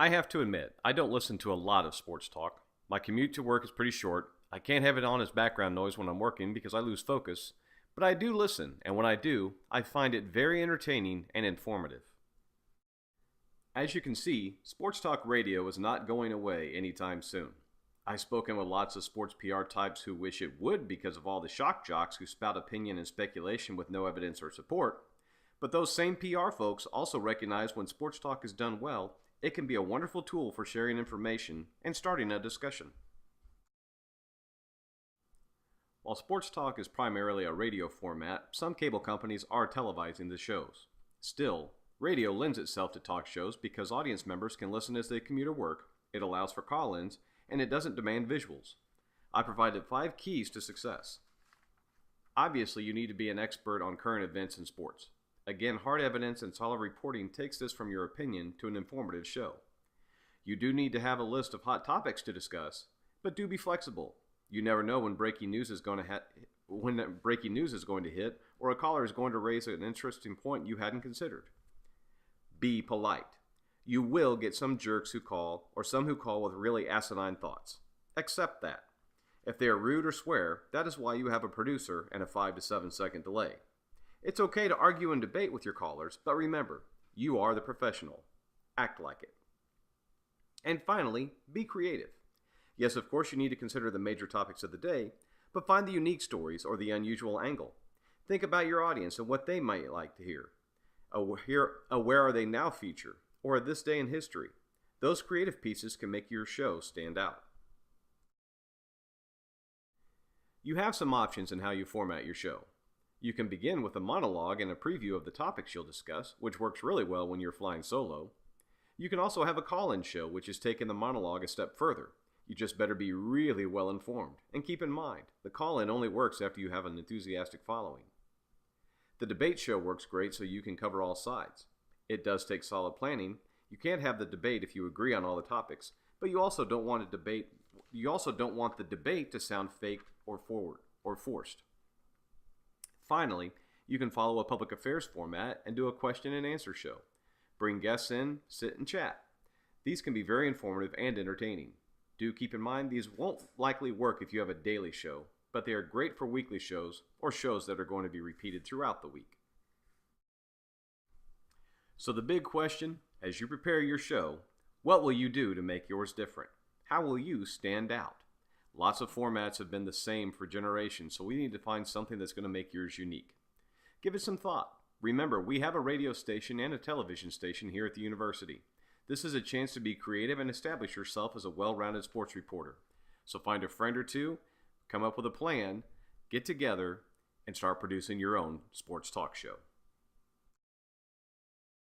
I have to admit, I don't listen to a lot of sports talk. My commute to work is pretty short. I can't have it on as background noise when I'm working because I lose focus, but I do listen, and when I do, I find it very entertaining and informative. As you can see, sports talk radio is not going away anytime soon. I've spoken with lots of sports PR types who wish it would because of all the shock jocks who spout opinion and speculation with no evidence or support. But those same PR folks also recognize when sports talk is done well, it can be a wonderful tool for sharing information and starting a discussion. While sports talk is primarily a radio format, some cable companies are televising the shows. Still, radio lends itself to talk shows because audience members can listen as they commute or work, it allows for call-ins, and it doesn't demand visuals. I provided 5 keys to success. Obviously, you need to be an expert on current events in sports. Again, hard evidence and solid reporting takes this from your opinion to an informative show. You do need to have a list of hot topics to discuss, but do be flexible. You never know when breaking news is going to hit, or a caller is going to raise an interesting point you hadn't considered. Be polite. You will get some jerks who call, or some who call with really asinine thoughts. Accept that. If they are rude or swear, that is why you have a producer and a 5 to 7 second delay. It's okay to argue and debate with your callers, but remember, you are the professional. Act like it. And finally, be creative. Yes, of course you need to consider the major topics of the day, but find the unique stories or the unusual angle. Think about your audience and what they might like to hear. A Where Are They Now feature, or a This Day in History. Those creative pieces can make your show stand out. You have some options in how you format your show. You can begin with a monologue and a preview of the topics you'll discuss, which works really well when you're flying solo. You can also have a call-in show, which is taking the monologue a step further. You just better be really well informed. And keep in mind, the call-in only works after you have an enthusiastic following. The debate show works great so you can cover all sides. It does take solid planning. You can't have the debate if you agree on all the topics, but you also don't want the debate to sound fake or forced. Finally, you can follow a public affairs format and do a question and answer show. Bring guests in, sit and chat. These can be very informative and entertaining. Do keep in mind these won't likely work if you have a daily show, but they are great for weekly shows or shows that are going to be repeated throughout the week. So the big question, as you prepare your show, what will you do to make yours different? How will you stand out? Lots of formats have been the same for generations, so we need to find something that's going to make yours unique. Give it some thought. Remember, we have a radio station and a television station here at the university. This is a chance to be creative and establish yourself as a well-rounded sports reporter. So find a friend or two, come up with a plan, get together, and start producing your own sports talk show.